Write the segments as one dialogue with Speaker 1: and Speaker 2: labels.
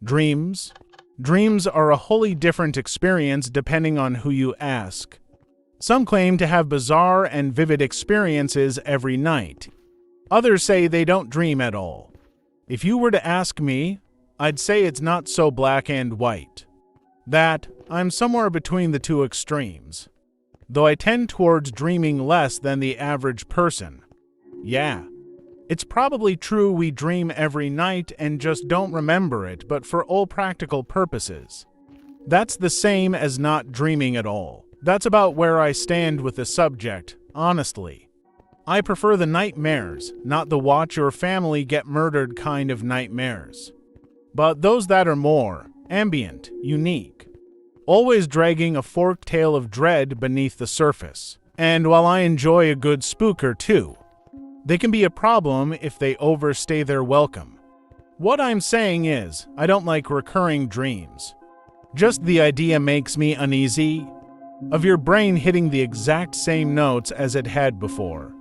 Speaker 1: Dreams? Dreams are a wholly different experience depending on who you ask. Some claim to have bizarre and vivid experiences every night. Others say they don't dream at all. If you were to ask me, I'd say it's not so black and white. That I'm somewhere between the two extremes. Though I tend towards dreaming less than the average person. Yeah. It's probably true we dream every night and just don't remember it, but for all practical purposes. That's the same as not dreaming at all. That's about where I stand with the subject, honestly. I prefer the nightmares, not the watch your family get murdered kind of nightmares. But those that are more ambient, unique. Always dragging a forked tail of dread beneath the surface. And while I enjoy a good spooker too, they can be a problem if they overstay their welcome. What I'm saying is, I don't like recurring dreams. Just the idea makes me uneasy, of your brain hitting the exact same notes as it had before.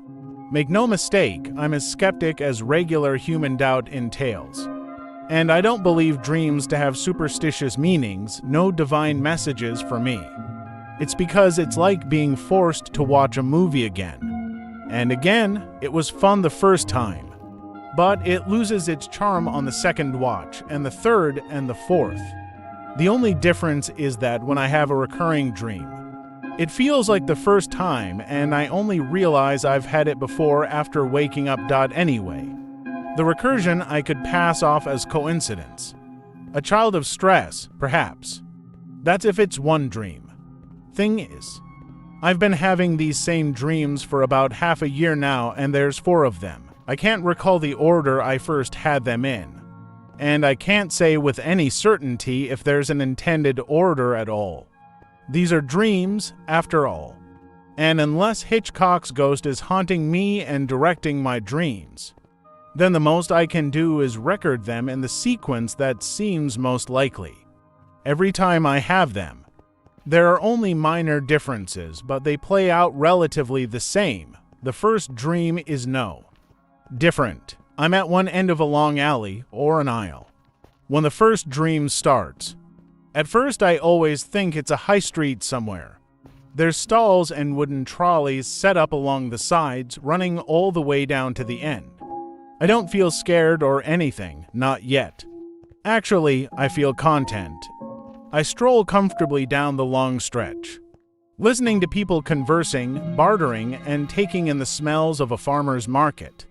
Speaker 1: Make no mistake, I'm as skeptic as regular human doubt entails. And I don't believe dreams to have superstitious meanings, no divine messages for me. It's because it's like being forced to watch a movie again. And again, it was fun the first time, but it loses its charm on the second watch, and the third, and the fourth. The only difference is that when I have a recurring dream, it feels like the first time, and I only realize I've had it before after waking up. Anyway, the recursion I could pass off as coincidence. A child of stress, perhaps. That's if it's one dream. Thing is, I've been having these same dreams for about half a year now, and there's 4 of them. I can't recall the order I first had them in. And I can't say with any certainty if there's an intended order at all. These are dreams, after all. And unless Hitchcock's ghost is haunting me and directing my dreams, then the most I can do is record them in the sequence that seems most likely. Every time I have them, there are only minor differences, but they play out relatively the same. The first dream is different. I'm at one end of a long alley, or an aisle, when the first dream starts. At first I always think it's a high street somewhere. There's stalls and wooden trolleys set up along the sides, running all the way down to the end. I don't feel scared or anything, not yet. Actually, I feel content. I stroll comfortably down the long stretch, listening to people conversing, bartering, and taking in the smells of a farmer's market.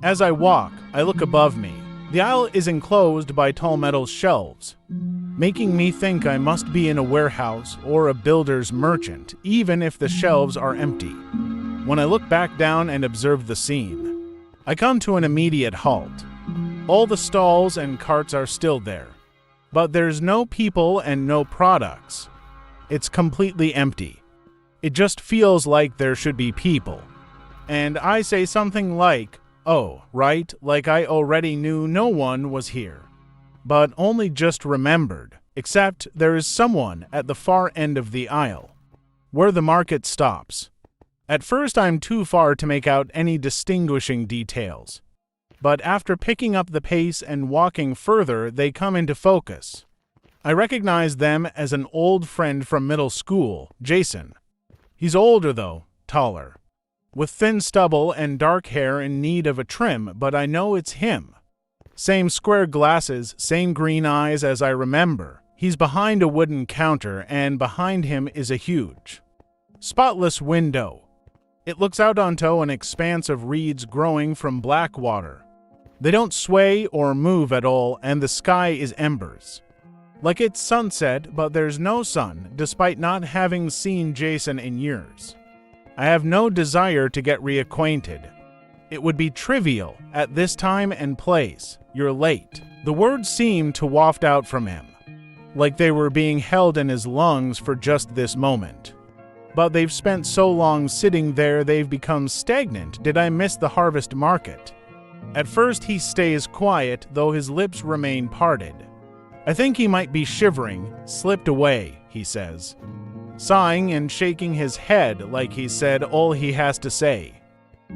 Speaker 1: As I walk, I look above me. The aisle is enclosed by tall metal shelves, making me think I must be in a warehouse or a builder's merchant, even if the shelves are empty. When I look back down and observe the scene, I come to an immediate halt. All the stalls and carts are still there, but there's no people and no products. It's completely empty. It just feels like there should be people. And I say something like, oh, right, like I already knew no one was here. But only just remembered, except there is someone at the far end of the aisle, where the market stops. At first I'm too far to make out any distinguishing details. But after picking up the pace and walking further, they come into focus. I recognize them as an old friend from middle school, Jason. He's older though, taller, with thin stubble and dark hair in need of a trim, but I know it's him. Same square glasses, same green eyes as I remember. He's behind a wooden counter, and behind him is a huge, spotless window. It looks out onto an expanse of reeds growing from black water. They don't sway or move at all, and the sky is embers. Like it's sunset, but there's no sun, despite not having seen Jason in years. I have no desire to get reacquainted. It would be trivial at this time and place. You're late. The words seem to waft out from him, like they were being held in his lungs for just this moment. But they've spent so long sitting there they've become stagnant. Did I miss the harvest market? At first he stays quiet, though his lips remain parted. I think he might be shivering. Slipped away, he says, sighing and shaking his head like he said all he has to say.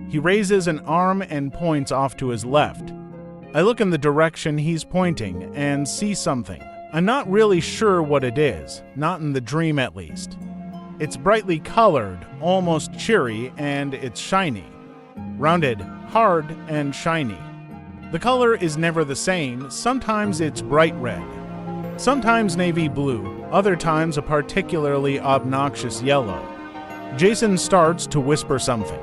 Speaker 1: He raises an arm and points off to his left. I look in the direction he's pointing and see something. I'm not really sure what it is, not in the dream at least. It's brightly colored, almost cheery, and it's shiny. Rounded, hard, and shiny. The color is never the same. Sometimes it's bright red, sometimes navy blue, other times a particularly obnoxious yellow. Jason starts to whisper something,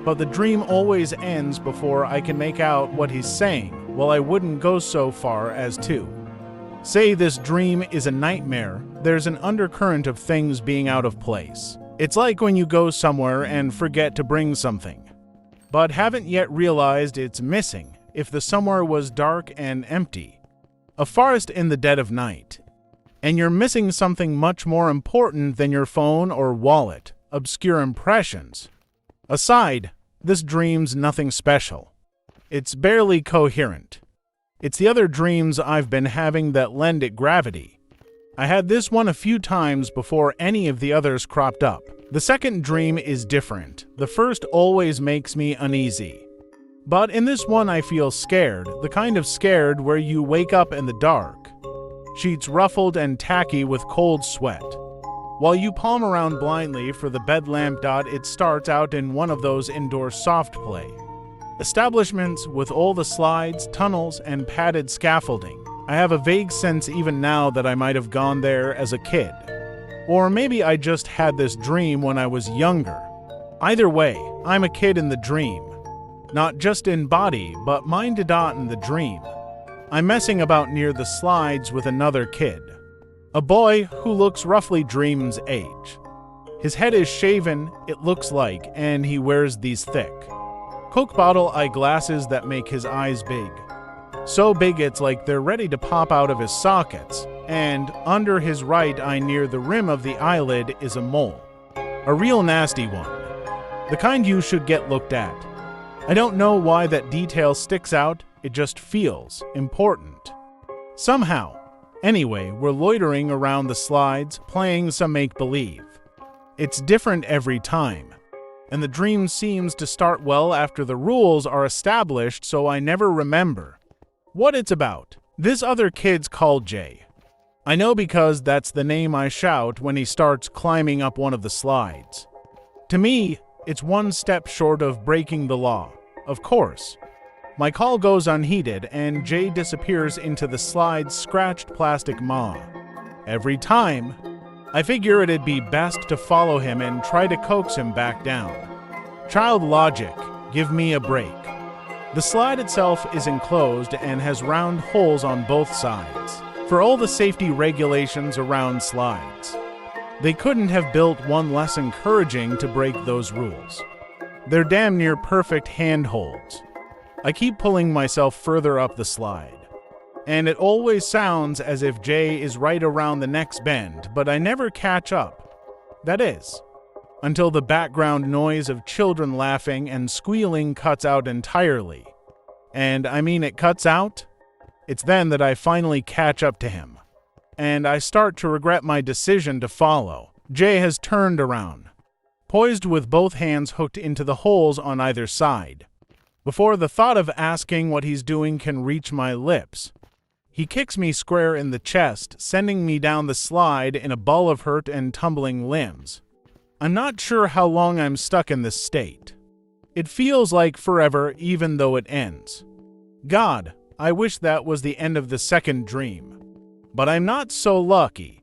Speaker 1: but the dream always ends before I can make out what he's saying. Well, I wouldn't go so far as to say this dream is a nightmare. There's an undercurrent of things being out of place. It's like when you go somewhere and forget to bring something, but haven't yet realized it's missing if the somewhere was dark and empty. A forest in the dead of night, and you're missing something much more important than your phone or wallet. Obscure impressions aside, this dream's nothing special. It's barely coherent. It's the other dreams I've been having that lend it gravity. I had this one a few times before any of the others cropped up. The second dream is different. The first always makes me uneasy. But in this one I feel scared, the kind of scared where you wake up in the dark, sheets ruffled and tacky with cold sweat. While you palm around blindly for the bed lamp. It starts out in one of those indoor soft play establishments with all the slides, tunnels, and padded scaffolding. I have a vague sense even now that I might have gone there as a kid. Or maybe I just had this dream when I was younger. Either way, I'm a kid in the dream. Not just in body, but mind in the dream. I'm messing about near the slides with another kid. A boy who looks roughly Dream's age. His head is shaven, it looks like, and he wears these thick Coke bottle eyeglasses that make his eyes big. So big it's like they're ready to pop out of his sockets, and under his right eye near the rim of the eyelid is a mole. A real nasty one. The kind you should get looked at. I don't know why that detail sticks out, it just feels important. Somehow. Anyway, we're loitering around the slides, playing some make-believe. It's different every time. And the dream seems to start well after the rules are established, so I never remember what it's about. This other kid's called Jay. I know because that's the name I shout when he starts climbing up one of the slides. To me, it's one step short of breaking the law. Of course. My call goes unheeded, and Jay disappears into the slide's scratched plastic maw. Every time, I figure it'd be best to follow him and try to coax him back down. Child logic, give me a break. The slide itself is enclosed and has round holes on both sides, for all the safety regulations around slides. They couldn't have built one less encouraging to break those rules. They're damn near perfect handholds. I keep pulling myself further up the slide, and it always sounds as if Jay is right around the next bend, but I never catch up. That is, until the background noise of children laughing and squealing cuts out entirely. And I mean it cuts out? It's then that I finally catch up to him, and I start to regret my decision to follow. Jay has turned around, poised with both hands hooked into the holes on either side. Before the thought of asking what he's doing can reach my lips, he kicks me square in the chest, sending me down the slide in a ball of hurt and tumbling limbs. I'm not sure how long I'm stuck in this state. It feels like forever even though it ends. God, I wish that was the end of the second dream. But I'm not so lucky.